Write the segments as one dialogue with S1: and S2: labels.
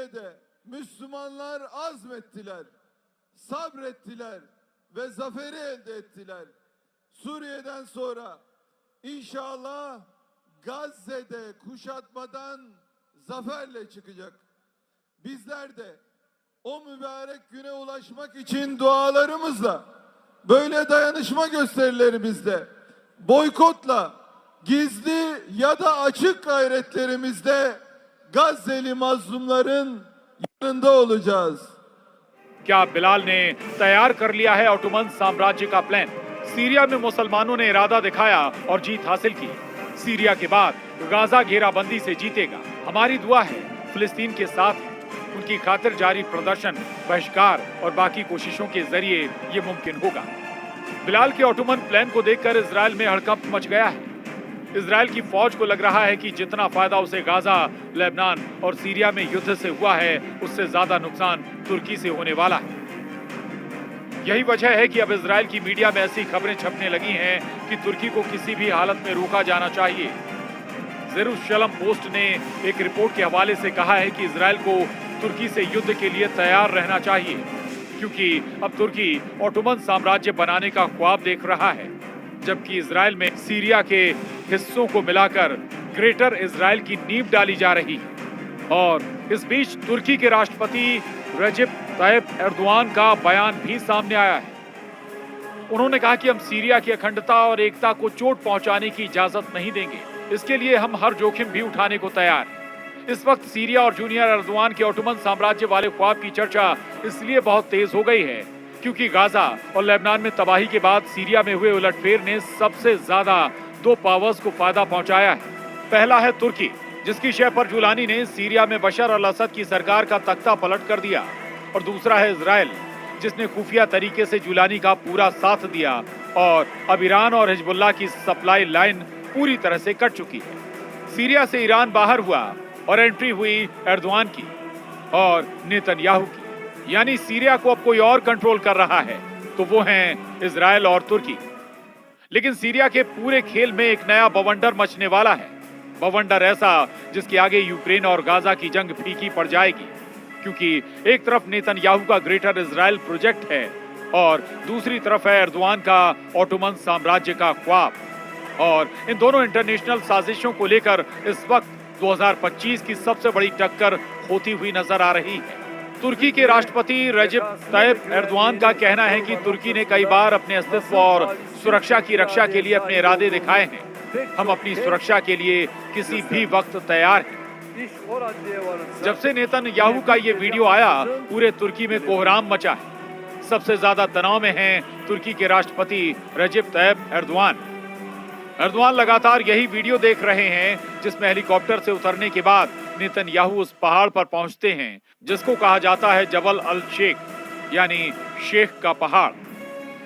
S1: Suriye'de Müslümanlar azmettiler, sabrettiler ve zaferi elde ettiler. Suriye'den sonra inşallah Gazze'de kuşatmadan zaferle çıkacak. Bizler de o mübarek güne ulaşmak için dualarımızla, böyle dayanışma gösterilerimizde, boykotla, gizli ya da açık gayretlerimizde Gazze'li mazlumların yanında olacağız.
S2: क्या बिलाल ने तैयार कर लिया है Ottoman साम्राज्य का plan? Syria में मुसलमानों ने इरादा दिखाया और जीत हासिल की। सीरिया के बाद गाजा घेराबंदी से जीतेगा। हमारी दुआ है फिलिस्तीन के साथ है। उनकी खातिर जारी प्रदर्शन, बहिष्कार और बाकी कोशिशों के जरिए ये मुमकिन होगा। बिलाल के ऑटोमन प्लान को देखकर इजराइल में हड़कंप मच गया है। इजराइल की फौज को लग रहा है कि जितना फायदा उसे गाजा, लेबनान और सीरिया में युद्ध से हुआ है, उससे ज्यादा नुकसान तुर्की से होने वाला है। यही वजह है कि अब इजराइल की मीडिया में ऐसी खबरें छपने लगी हैं कि तुर्की को किसी भी हालत में रोका जाना चाहिए। जेरूशलम पोस्ट ने एक रिपोर्ट के हवाले से कहा है कि इजराइल को तुर्की से युद्ध के लिए तैयार रहना चाहिए, क्योंकि अब तुर्की ऑटोमन साम्राज्य बनाने का ख्वाब देख रहा है, जबकि इजराइल में सीरिया के हिस्सों को मिलाकर ग्रेटर इजराइल की नींव डाली जा रही है। और इस बीच तुर्की के राष्ट्रपति रजब तैयब एर्दोआन का बयान भी सामने आया है। उन्होंने कहा कि हम सीरिया की अखंडता और एकता को चोट पहुंचाने की इजाजत नहीं देंगे। इसके लिए हम हर जोखिम भी उठाने को तैयार हैं। इस वक्त सीरिया और जूनियर एर्दोआन के ऑटोमन साम्राज्य वाले ख्वाब की चर्चा इसलिए बहुत तेज हो गई है क्योंकि गाजा और लेबनान में तबाही के बाद सीरिया में हुए उलटफेर ने सबसे ज्यादा दो पावर्स को फायदा पहुंचाया है। पहला है तुर्की, जिसकी शह पर जुलानी ने सीरिया में बशर अल असद की सरकार का तख्ता पलट कर दिया, और दूसरा है इजराइल, जिसने खुफिया तरीके से जुलानी का पूरा साथ दिया और अब ईरान और हिजबुल्लाह की सप्लाई लाइन पूरी तरह से कट चुकी है। सीरिया से ईरान बाहर हुआ और एंट्री हुई एर्दोआन की और नेतन्याहू की, यानी सीरिया को अब कोई और कंट्रोल कर रहा है, तो वो हैं इजराइल और तुर्की। लेकिन सीरिया के पूरे खेल में एक नया बवंडर मचने वाला है। बवंडर ऐसा जिसके आगे यूक्रेन और गाजा की जंग फीकी पड़ जाएगी, क्योंकि एक तरफ नेतन्याहू का ग्रेटर इजराइल प्रोजेक्ट है और दूसरी तरफ है एर्दोआन का ऑटोमन साम्राज्य का ख्वाब। और इन दोनों इंटरनेशनल साजिशों को लेकर इस वक्त 2025 की सबसे बड़ी टक्कर होती हुई नजर आ रही है। तुर्की के राष्ट्रपति रजब तैयब एर्दोआन का कहना है कि तुर्की ने कई बार अपने अस्तित्व और सुरक्षा की रक्षा के लिए अपने इरादे दिखाए हैं। हम अपनी सुरक्षा के लिए किसी भी वक्त तैयार हैं। जब से नेतन्याहू का ये वीडियो आया, पूरे तुर्की में कोहराम मचा है। सबसे ज्यादा तनाव में हैं तुर्की के राष्ट्रपति रजब तैयब एर्दोआन। एर्दोआन लगातार यही वीडियो देख रहे हैं जिसमें हेलीकॉप्टर से उतरने के बाद नेतन्याहू उस पहाड़ पर पहुंचते हैं जिसको कहा जाता है जबल अल शेख, यानी शेख का पहाड़।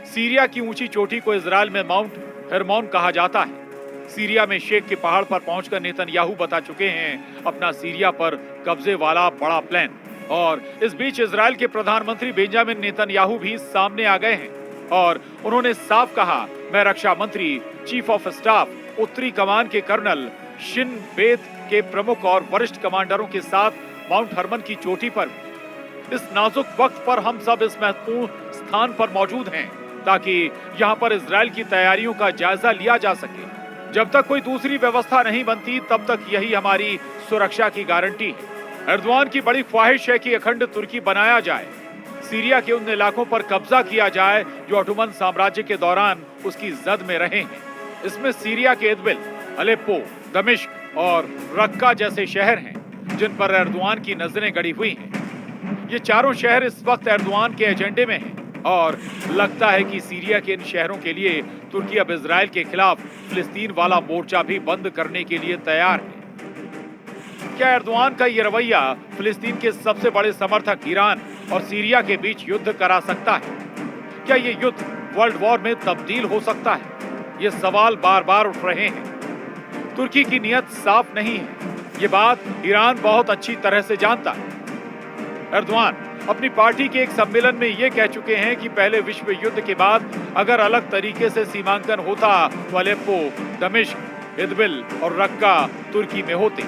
S2: सीरिया की ऊंची चोटी को इजराइल में माउंट हेरमोन कहा जाता है। सीरिया में शेख के पहाड़ पर पहुंचकर नेतन्याहू बता चुके हैं अपना सीरिया पर कब्जे वाला बड़ा प्लान। और इस बीच इजराइल के प्रधानमंत्री बेंजामिन नेतन्याहू भी सामने आ गए हैं और उन्होंने साफ कहा, मैं रक्षा मंत्री, चीफ ऑफ स्टाफ, उत्तरी कमान के कर्नल, शिन बेत के प्रमुख और वरिष्ठ कमांडरों के साथ माउंट हरमन की चोटी पर इस नाजुक वक्त पर हम सब इस महत्वपूर्ण स्थान पर मौजूद हैं ताकि यहाँ पर इजराइल की तैयारियों का जायजा लिया जा सके। जब तक कोई दूसरी व्यवस्था नहीं बनती तब तक यही हमारी सुरक्षा की गारंटी है। एर्दोआन की बड़ी ख्वाहिश है कि अखंड तुर्की बनाया जाए, सीरिया के उन इलाकों पर कब्जा किया जाए जो ऑटोमन साम्राज्य के दौरान उसकी जद में रहे हैं। इसमें सीरिया के इदबिल, अलेप्पो, दमिश्क और रक्का जैसे शहर हैं जिन पर एर्दोआन की नजरें गड़ी हुई हैं। ये चारों शहर इस वक्त एर्दोआन के एजेंडे में हैं और लगता है कि सीरिया के इन शहरों के लिए तुर्की अब इजराइल के खिलाफ फिलिस्तीन वाला मोर्चा भी बंद करने के लिए तैयार है। क्या एर्दोआन का ये रवैया फिलिस्तीन के सबसे बड़े समर्थक ईरान और सीरिया के बीच युद्ध करा सकता है? क्या ये युद्ध वर्ल्ड वॉर में तब्दील हो सकता है? ये सवाल बार बार उठ रहे हैं। तुर्की की नीयत साफ नहीं है, ये बात ईरान बहुत अच्छी तरह से जानता है। एर्दोआन अपनी पार्टी के एक सम्मेलन में ये कह चुके हैं कि पहले विश्व युद्ध के बाद अगर अलग तरीके से सीमांकन होता तो अलेप्पो, दमिश्क, इदबिल और रक्का तुर्की में होते।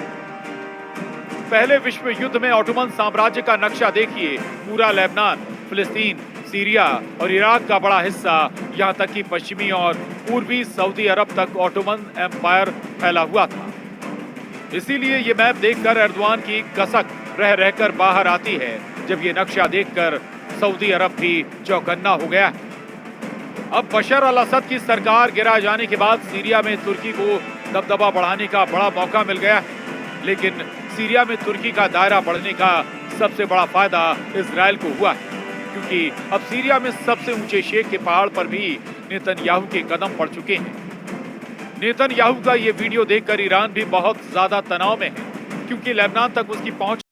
S2: पहले विश्व युद्ध में ऑटोमन साम्राज्य का नक्शा देखिए। पूरा लेबनान, फिलिस्तीन, सीरिया और इराक का बड़ा हिस्सा, यहाँ तक कि पश्चिमी और पूर्वी सऊदी अरब तक ऑटोमन एम्पायर फैला हुआ था। इसीलिए ये मैप देखकर एर्दोआन की कसक रह रहकर बाहर आती है, जब ये नक्शा देखकर सऊदी अरब भी चौकन्ना हो गया। अब बशर अल असद की सरकार गिरा जाने के बाद सीरिया में तुर्की को दबदबा बढ़ाने का बड़ा मौका मिल गया। लेकिन सीरिया में तुर्की का दायरा बढ़ने का सबसे बड़ा फायदा इजराइल को हुआ है, क्योंकि अब सीरिया में सबसे ऊंचे शेख के पहाड़ पर भी नेतन्याहू के कदम पड़ चुके हैं। नेतन्याहू का ये वीडियो देखकर ईरान भी बहुत ज्यादा तनाव में है, क्योंकि लेबनान तक उसकी पहुंच